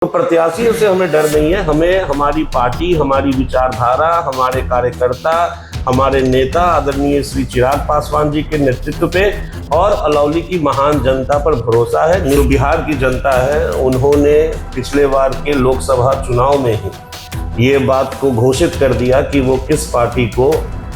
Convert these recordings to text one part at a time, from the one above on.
तो प्रत्याशियों से हमें डर नहीं है। हमें हमारी पार्टी, हमारी विचारधारा, हमारे कार्यकर्ता, हमारे नेता आदरणीय श्री चिराग पासवान जी के नेतृत्व पे और अलौली की महान जनता पर भरोसा है। जो बिहार की जनता है, उन्होंने पिछले बार के लोकसभा चुनाव में ही ये बात को घोषित कर दिया कि वो किस पार्टी को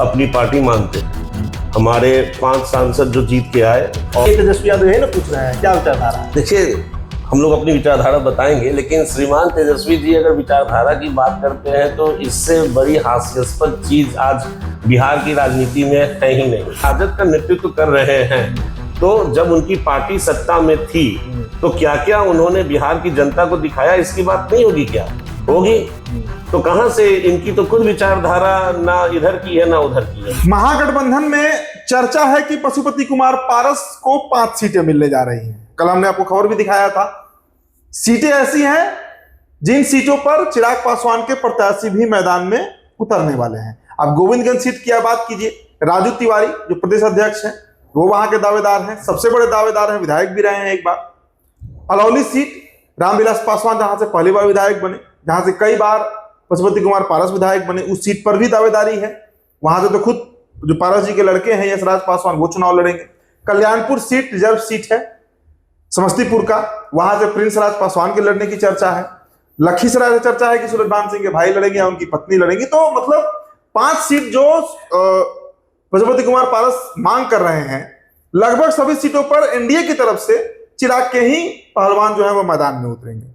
अपनी पार्टी मानते हैं। हमारे 5 सांसद जो जीत के आए, और तेजस्वी यादव है ना पूछ रहे हैं क्या विचारधारा। देखिए, हम लोग अपनी विचारधारा बताएंगे, लेकिन श्रीमान तेजस्वी जी अगर विचारधारा की बात करते हैं तो इससे बड़ी हास्यास्पद चीज आज बिहार की राजनीति में है ही नहीं। राजद का नेतृत्व कर रहे हैं, तो जब उनकी पार्टी सत्ता में थी तो क्या क्या उन्होंने बिहार की जनता को दिखाया, इसकी बात नहीं होगी क्या? होगी। तो कहां से इनकी तो खुद विचारधारा ना इधर की है ना उधर की है। महागठबंधन में चर्चा है कि पशुपति कुमार पारस को 5 सीटें मिलने जा रही हैं। कल हमने आपको खबर भी दिखाया था। सीटें ऐसी हैं जिन सीटों पर चिराग पासवान के प्रत्याशी भी मैदान में उतरने वाले हैं। अब गोविंदगंज सीट की बात कीजिए, राजू तिवारी जो प्रदेश अध्यक्ष हैं वो वहां के दावेदार हैं, सबसे बड़े दावेदार हैं, विधायक भी रहे हैं एक बार। अलौली सीट रामविलास पासवान जहां से पहली बार विधायक बने, जहां से कई बार पशुपति कुमार पारस विधायक बने, उस सीट पर भी दावेदारी है। वहां से तो खुद जो पारस जी के लड़के हैं यशराज पासवान वो चुनाव लड़ेंगे। कल्याणपुर सीट रिजर्व सीट है समस्तीपुर का, वहां से प्रिंस राज पासवान के लड़ने की चर्चा है। लखीसराय से चर्चा है कि सूरजभान सिंह के भाई लड़ेंगे या उनकी पत्नी लड़ेंगी। तो मतलब 5 सीट जो पशुपति कुमार पारस मांग कर रहे हैं, लगभग सभी सीटों पर एनडीए की तरफ से चिराग के ही पहलवान जो है वो मैदान में उतरेंगे।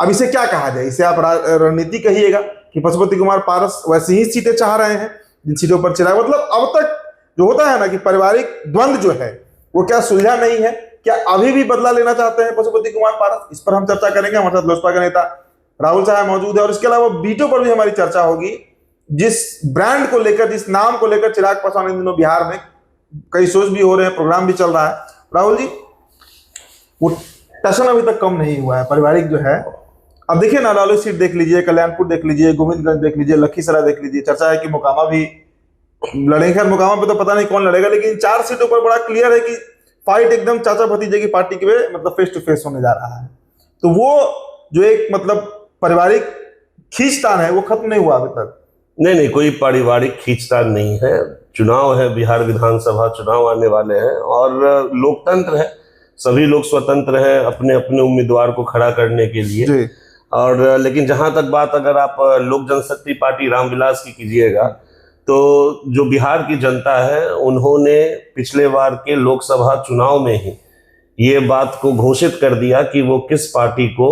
अब इसे क्या कहा जाए? इसे आप रणनीति कहिएगा कि पशुपति कुमार पारस वैसी ही सीटें चाह रहे हैं जिन सीटों पर चिराग, मतलब अब तक जो होता है ना कि पारिवारिक द्वंद्व जो है वो क्या सुलझा नहीं है, क्या अभी भी बदला लेना चाहते हैं पशुपति कुमार पारस? इस पर हम चर्चा करेंगे। हमारे साथ लोजपा के नेता राहुल साहब मौजूद है और इसके अलावा वीटो पर भी हमारी चर्चा होगी। जिस ब्रांड को लेकर, जिस नाम को लेकर चिराग पासवान इन दिनों बिहार में कई शोज भी हो रहे हैं, प्रोग्राम भी चल रहा है, राहुल जी वो टशन अभी तक कम नहीं हुआ है पारिवारिक जो है। अब देखिए ना, अलौली सीट देख लीजिए, कल्याणपुर देख लीजिए, गोविंदगंज देख लीजिए, लखीसराय देख लीजिए, चर्चा है कि मोकामा भी लड़ेंगे। खैर मोकामा पे तो पता नहीं कौन लड़ेगा, लेकिन 4 सीटों पर बड़ा क्लियर है कि फाइट एकदम चाचा भतीजे की पार्टी के मतलब फेस टू फेस होने जा रहा है। तो वो जो एक मतलब पारिवारिक खींचतान है वो खत्म नहीं हुआ अभी तक। नहीं, कोई पारिवारिक खींचतान नहीं है। चुनाव है, बिहार विधानसभा चुनाव आने वाले हैं और लोकतंत्र है, सभी लोग स्वतंत्र हैं अपने अपने उम्मीदवार को खड़ा करने के लिए। और लेकिन जहां तक बात अगर आप लोक जनशक्ति पार्टी रामविलास की कीजिएगा, तो जो बिहार की जनता है उन्होंने पिछले बार के लोकसभा चुनाव में ही ये बात को घोषित कर दिया कि वो किस पार्टी को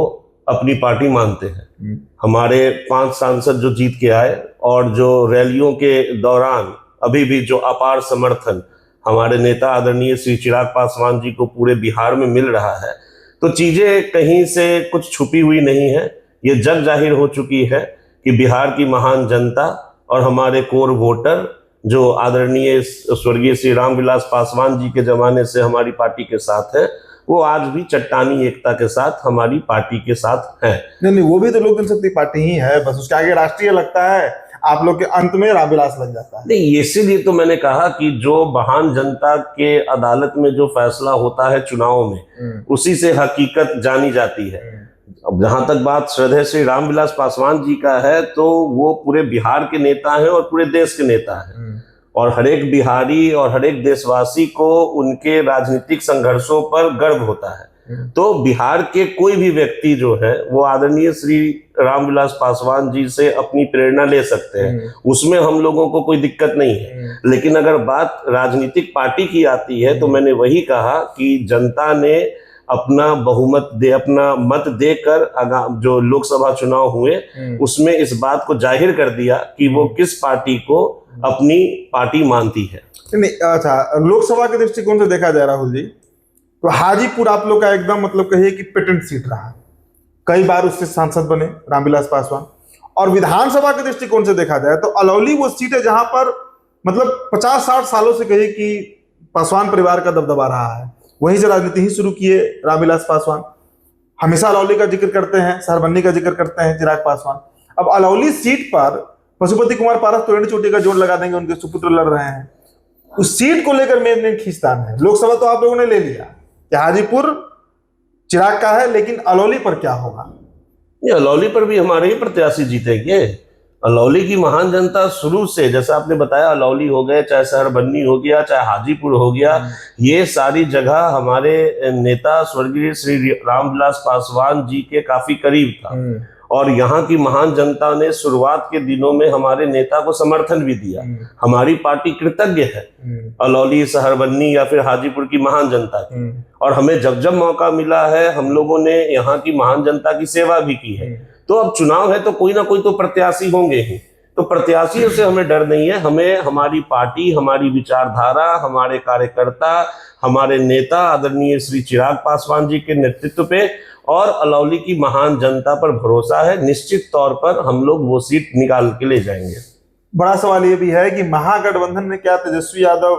अपनी पार्टी मानते हैं। हमारे 5 सांसद जो जीत के आए और जो रैलियों के दौरान अभी भी जो अपार समर्थन हमारे नेता आदरणीय श्री चिराग पासवान जी को पूरे बिहार में मिल रहा है, तो चीजें कहीं से कुछ छुपी हुई नहीं है। ये जग जाहिर हो चुकी है कि बिहार की महान जनता और हमारे कोर वोटर जो आदरणीय स्वर्गीय श्री रामविलास पासवान जी के जमाने से हमारी पार्टी के साथ है, वो आज भी चट्टानी एकता के साथ हमारी पार्टी के साथ है। नहीं, वो भी तो लोक जनशक्ति पार्टी ही है, बस उसके आगे राष्ट्रीय लगता है, आप लोग के अंत में रामविलास लग जाता है। नहीं, इसीलिए तो मैंने कहा कि जो महान जनता के अदालत में जो फैसला होता है चुनाव में, उसी से हकीकत जानी जाती है। अब जहां तक बात श्रद्धेय श्री रामविलास पासवान जी का है, तो वो पूरे बिहार के नेता हैं और पूरे देश के नेता हैं, और हर एक बिहारी और हर एक देशवासी को उनके राजनीतिक संघर्षों पर गर्व होता है। तो बिहार के कोई भी व्यक्ति जो है वो आदरणीय श्री रामविलास पासवान जी से अपनी प्रेरणा ले सकते हैं, उसमें हम लोगों को कोई दिक्कत नहीं है। लेकिन अगर बात राजनीतिक पार्टी की आती है, तो मैंने वही कहा कि जनता ने अपना बहुमत अपना मत देकर जो लोकसभा चुनाव हुए उसमें इस बात को जाहिर कर दिया कि वो किस पार्टी को अपनी पार्टी मानती है। नहीं, अच्छा, लोकसभा के दृष्टिकोण से देखा जाए राहुल जी, तो हाजीपुर आप लोग का एकदम मतलब कहिए कि पेटेंट सीट रहा, कई बार उससे सांसद बने रामविलास पासवान। और विधानसभा के दृष्टिकोण से देखा जाए तो अलौली वो सीट है जहां पर मतलब 50-60 सालों से कहिए कि पासवान परिवार का दबदबा रहा है, वहीं से राजनीति ही शुरू किए रामविलास पासवान। हमेशा अलौली का जिक्र करते हैं, शहरबन्नी का जिक्र करते हैं चिराग पासवान। अब अलौली सीट पर पशुपति कुमार पारस तो चोटी का जोड़ लगा देंगे, उनके सुपुत्र लड़ रहे हैं। उस सीट को लेकर मेन खींचतान है। लोकसभा तो आप लोगों ने ले लिया, हाजीपुर चिराग का है, लेकिन अलौली पर क्या होगा? ये अलौली पर भी हमारे ही प्रत्याशी जीतेंगे। अलौली की महान जनता शुरू से, जैसा आपने बताया, अलौली हो गए, चाहे सहरबन्नी हो गया, चाहे हाजीपुर हो गया, ये सारी जगह हमारे नेता स्वर्गीय श्री रामविलास पासवान जी के काफी करीब था। और यहाँ की महान जनता ने शुरुआत के दिनों में हमारे नेता को समर्थन भी दिया। हमारी पार्टी कृतज्ञ है अलौली, सहरबन्नी या फिर हाजीपुर की महान जनता की। और हमें जब जब मौका मिला है हम लोगों ने यहाँ की महान जनता की सेवा भी की है। तो अब चुनाव है तो कोई ना कोई तो प्रत्याशी होंगे ही, तो प्रत्याशियों से हमें डर नहीं है। हमें हमारी पार्टी, हमारी विचारधारा, हमारे कार्यकर्ता, हमारे नेता आदरणीय श्री चिराग पासवान जी के नेतृत्व पे और अलौली की महान जनता पर भरोसा है। निश्चित तौर पर हम लोग वो सीट निकाल के ले जाएंगे। बड़ा सवाल ये भी है कि महागठबंधन में क्या तेजस्वी यादव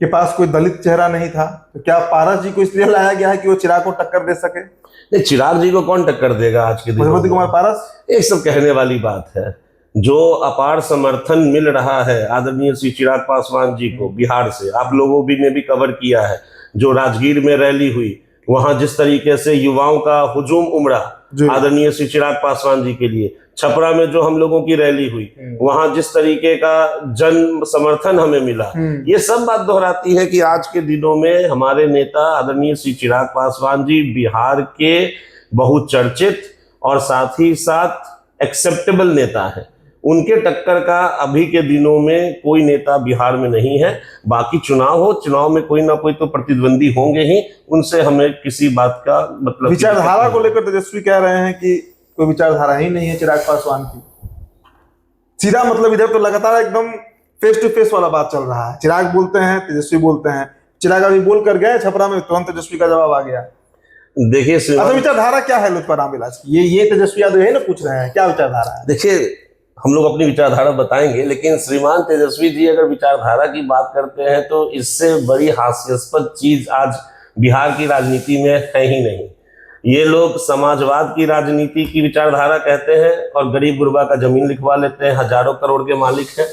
के पास कोई दलित चेहरा नहीं था, तो क्या पारस जी को इसलिए लाया गया है कि वो चिराग को टक्कर दे सके? नहीं, चिराग जी को कौन टक्कर देगा आज के दिन? पशुपति कुमार पारस एक सब कहने वाली बात है। जो अपार समर्थन मिल रहा है आदरणीय श्री चिराग पासवान जी को बिहार से, आप लोगों भी ने भी कवर किया है। जो राजगीर में रैली हुई, वहां जिस तरीके से युवाओं का हुजूम उमड़ा आदरणीय श्री चिराग पासवान जी के लिए, छपरा में जो हम लोगों की रैली हुई, वहां जिस तरीके का जन समर्थन हमें मिला, ये सब बात दोहराती है कि आज के दिनों में हमारे नेता आदरणीय श्री चिराग पासवान जी बिहार के बहुचर्चित और साथ ही साथ एक्सेप्टेबल नेता है। उनके टक्कर का अभी के दिनों में कोई नेता बिहार में नहीं है। बाकी चुनाव हो, चुनाव में कोई ना कोई तो प्रतिद्वंदी होंगे ही, उनसे हमें किसी बात का मतलब। विचारधारा को लेकर तेजस्वी कह रहे हैं कि कोई विचारधारा ही नहीं है चिराग पासवान की। सीधा मतलब इधर तो लगातार एकदम फेस टू फेस वाला बात चल रहा है। चिराग बोलते हैं, तेजस्वी बोलते हैं। चिराग अभी बोल कर गए छपरा में, तुरंत तेजस्वी का जवाब आ गया। देखिए विचारधारा क्या है लुत्फा रामविलास की? ये तेजस्वी यादव है ना पूछ रहे हैं, क्या विचारधारा है? देखिए, हम लोग अपनी विचारधारा बताएंगे, लेकिन श्रीमान तेजस्वी जी अगर विचारधारा की बात करते हैं तो इससे बड़ी हास्यास्पद चीज आज बिहार की राजनीति में है ही नहीं। ये लोग समाजवाद की राजनीति की विचारधारा कहते हैं और गरीब गुरबा का जमीन लिखवा लेते हैं, हजारों करोड़ के मालिक हैं।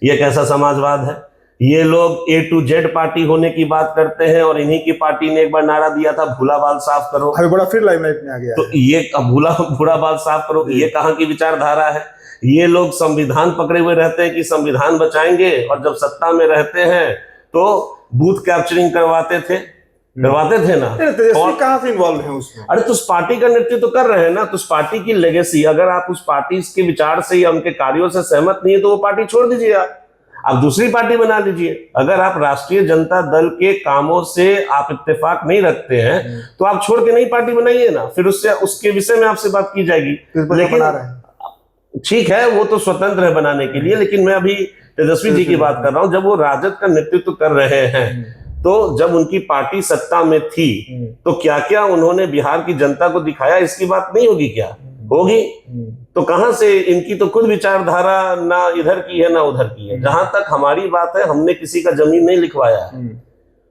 ये कैसा समाजवाद है? ये लोग A to Z पार्टी होने की बात करते हैं और इन्हीं की पार्टी ने एक बार नारा दिया था, भूला बाल साफ करो। अभी बड़ा फिर लाइमलाइट में आ गया। तो ये भूला बाल साफ करो, ये कहाँ की विचारधारा है? ये लोग संविधान पकड़े हुए रहते हैं कि संविधान बचाएंगे, और जब सत्ता में रहते हैं तो बूथ कैप्चरिंग करवाते थे ना। तेजस्वी कहाँ से इन्वॉल्व है उसमें? अरे तो उस पार्टी का नेतृत्व तो कर रहे हैं ना, तो उस पार्टी की लेगेसी, अगर आप उस पार्टी के विचार से या उनके कार्यों से सहमत नहीं है तो वो पार्टी छोड़ दीजिए, आप दूसरी पार्टी बना लीजिए। अगर आप राष्ट्रीय जनता दल के कामों से आप इत्तेफाक नहीं रखते हैं तो आप छोड़ के नई पार्टी बनाइए ना, फिर उससे उसके विषय में आपसे बात की जाएगी। लेकिन ठीक है, वो तो स्वतंत्र है बनाने के लिए, लेकिन मैं अभी तेजस्वी जी की बात कर रहा हूं। जब वो राजद का नेतृत्व कर रहे हैं, तो जब उनकी पार्टी सत्ता में थी तो क्या क्या उन्होंने बिहार की जनता को दिखाया, इसकी बात नहीं होगी क्या? होगी। तो कहां से इनकी तो खुद विचारधारा ना इधर की है ना उधर की है। जहां तक हमारी बात है, हमने किसी का जमीन नहीं लिखवाया है।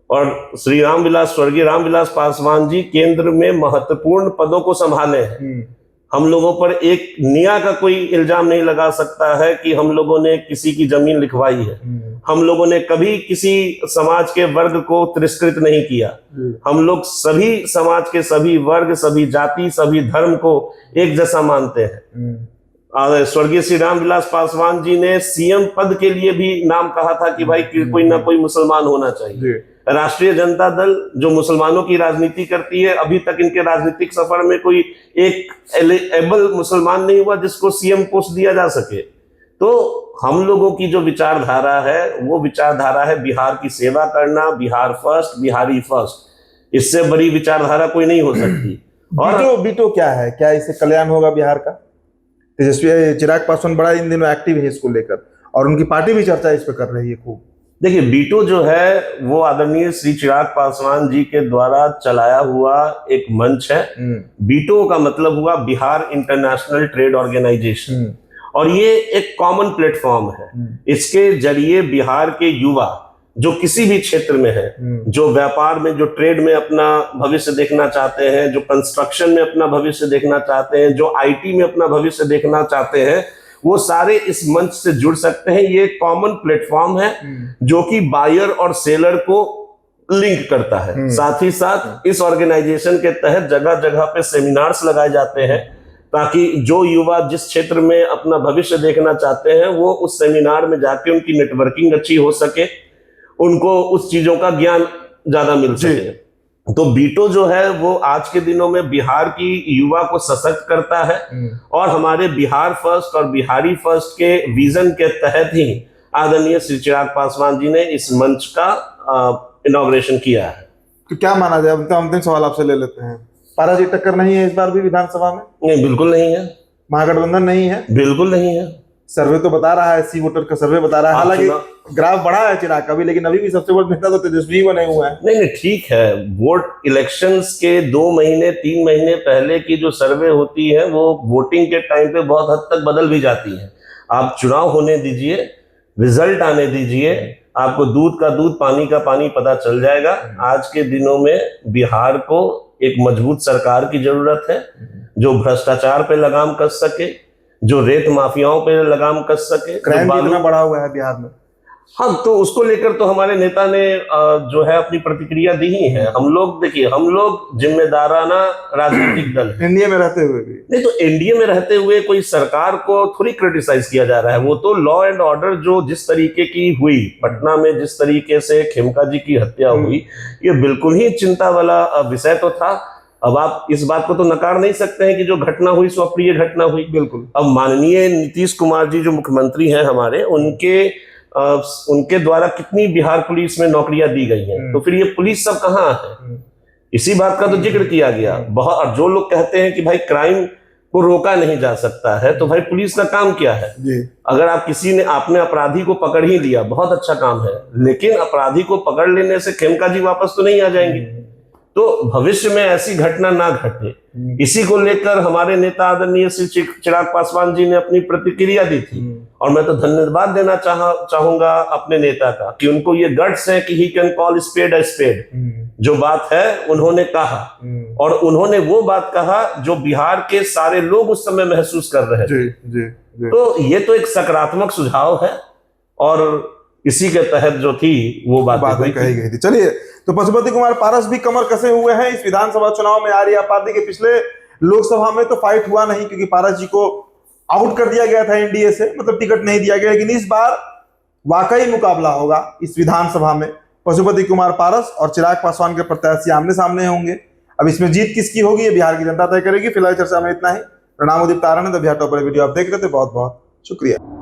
और श्री स्वर्गीय रामविलास पासवान जी केंद्र में महत्वपूर्ण पदों को संभाले हैं। हम लोगों पर एक निया का कोई इल्जाम नहीं लगा सकता है कि हम लोगों ने किसी की जमीन लिखवाई है। हम लोगों ने कभी किसी समाज के वर्ग को तिरस्कृत नहीं किया। हम लोग सभी समाज के सभी वर्ग, सभी जाति, सभी धर्म को एक जैसा मानते हैं। स्वर्गीय श्री रामविलास पासवान जी ने सीएम पद के लिए भी नाम कहा था कि भाई कोई ना कोई मुसलमान होना चाहिए। राष्ट्रीय जनता दल जो मुसलमानों की राजनीति करती है, अभी तक इनके राजनीतिक सफर में कोई एक एबल मुसलमान नहीं हुआ जिसको सीएम पोस्ट दिया जा सके। तो हम लोगों की जो विचारधारा है वो विचारधारा है बिहार की सेवा करना, बिहार फर्स्ट, बिहारी फर्स्ट। इससे बड़ी विचारधारा कोई नहीं हो सकती। और बीटो क्या है? क्या इससे कल्याण होगा बिहार का? तेजस्वी चिराग पासवान बड़ा इन दिनों एक्टिव है इसको लेकर, और उनकी पार्टी भी चर्चा इस पर कर रही है खूब। देखिए, बीटो जो है वो आदरणीय श्री चिराग पासवान जी के द्वारा चलाया हुआ एक मंच है। बीटो का मतलब हुआ बिहार इंटरनेशनल ट्रेड ऑर्गेनाइजेशन, और ये एक कॉमन प्लेटफॉर्म है। इसके जरिए बिहार के युवा जो किसी भी क्षेत्र में है, जो व्यापार में, जो ट्रेड में अपना भविष्य देखना चाहते हैं, जो कंस्ट्रक्शन में अपना भविष्य देखना चाहते हैं, जो आईटी में अपना भविष्य देखना चाहते हैं, वो सारे इस मंच से जुड़ सकते हैं। ये कॉमन प्लेटफॉर्म है जो कि बायर और सेलर को लिंक करता है। साथ ही साथ इस ऑर्गेनाइजेशन के तहत जगह जगह पे सेमिनार्स लगाए जाते हैं, ताकि जो युवा जिस क्षेत्र में अपना भविष्य देखना चाहते हैं वो उस सेमिनार में जाके उनकी नेटवर्किंग अच्छी हो सके, उनको उस चीजों का ज्ञान ज्यादा मिल सके। तो बीटो जो है वो आज के दिनों में बिहार की युवा को सशक्त करता है और हमारे बिहार फर्स्ट और बिहारी फर्स्ट के विजन के तहत ही आदरणीय श्री चिराग पासवान जी ने इस मंच का इनॉग्रेशन किया है। तो क्या माना जाए, अंतिम सवाल आपसे ले लेते हैं। पारस जी टक्कर नहीं है इस बार भी विधानसभा में? नहीं, बिल्कुल नहीं है। महागठबंधन नहीं है? बिल्कुल नहीं है। सर्वे तो बता रहा है, सी वोटर का सर्वे बता रहा है, हालांकि ग्राफ बढ़ा है चिराग का भी, लेकिन अभी भी सबसे बड़ा नेता तो तेजस्वी बने हुए हैं। नहीं, ठीक है। वोट इलेक्शंस के 2 महीने 3 महीने पहले की जो सर्वे होती है वो वोटिंग के टाइम पे बहुत हद तक बदल भी जाती है। आप चुनाव होने दीजिए, रिजल्ट आने दीजिए, आपको दूध का दूध पानी का पानी पता चल जाएगा। आज के दिनों में बिहार को एक मजबूत सरकार की जरूरत है जो भ्रष्टाचार पे लगाम कस सके, जो रेत माफियाओं पे लगाम कस सके। क्राइम भी इतना बढ़ा हुआ है बिहार में। हाँ, तो उसको लेकर तो हमारे नेता ने जो है अपनी प्रतिक्रिया दी ही है। हम लोग देखिए, हम लोग जिम्मेदाराना राजनीतिक दल है। एनडीए में रहते हुए भी नहीं, तो एनडीए में रहते हुए कोई सरकार को थोड़ी क्रिटिसाइज किया जा रहा है। वो तो लॉ एंड ऑर्डर जो जिस तरीके की हुई पटना में, जिस तरीके से खेमका जी की हत्या हुई, ये बिल्कुल ही चिंता वाला विषय तो था। अब आप इस बात को तो नकार नहीं सकते हैं कि जो घटना हुई सो अप्रिय घटना हुई। बिल्कुल। अब माननीय नीतीश कुमार जी जो मुख्यमंत्री हैं हमारे, उनके द्वारा कितनी बिहार पुलिस में नौकरियां दी गई हैं, तो फिर ये पुलिस सब कहाँ है? इसी बात का तो जिक्र किया गया। बहुत जो लोग कहते हैं कि भाई क्राइम को रोका नहीं जा सकता है, तो भाई पुलिस का काम क्या है? अगर आपने अपराधी को पकड़ ही लिया, बहुत अच्छा काम है, लेकिन अपराधी को पकड़ लेने से खेमका जी वापस तो नहीं आ जाएंगे। तो भविष्य में ऐसी घटना ना घटे, इसी को लेकर हमारे नेता आदरणीय श्री चिराग पासवान जी ने अपनी प्रतिक्रिया दी थी। और मैं तो धन्यवाद देना चाहूंगा अपने नेता का कि उनको ये गट्स है कि he can call spade a spade. जो बात है उन्होंने कहा, और उन्होंने वो बात कहा जो बिहार के सारे लोग उस समय महसूस कर रहे थे। तो ये तो एक सकारात्मक सुझाव है और इसी के तहत जो थी वो बातें कही गई थी। चलिए, तो पशुपति कुमार पारस भी कमर कसे हुए हैं इस विधानसभा चुनाव में। आर्य पार्टी के पिछले लोकसभा में तो फाइट हुआ नहीं क्योंकि पारस जी को आउट कर दिया गया था एनडीए से, मतलब टिकट नहीं दिया गया, लेकिन इस बार वाकई मुकाबला होगा इस विधानसभा में। पशुपति कुमार पारस और चिराग पासवान के प्रत्याशी आमने सामने होंगे। अब इसमें जीत किसकी होगी ये बिहार की जनता तय करेगी। फिलहाल चर्चा में इतना ही। प्रणाम, उदित तारण, द बिहार टॉपर वीडियो आप देख रहे थे। बहुत बहुत शुक्रिया।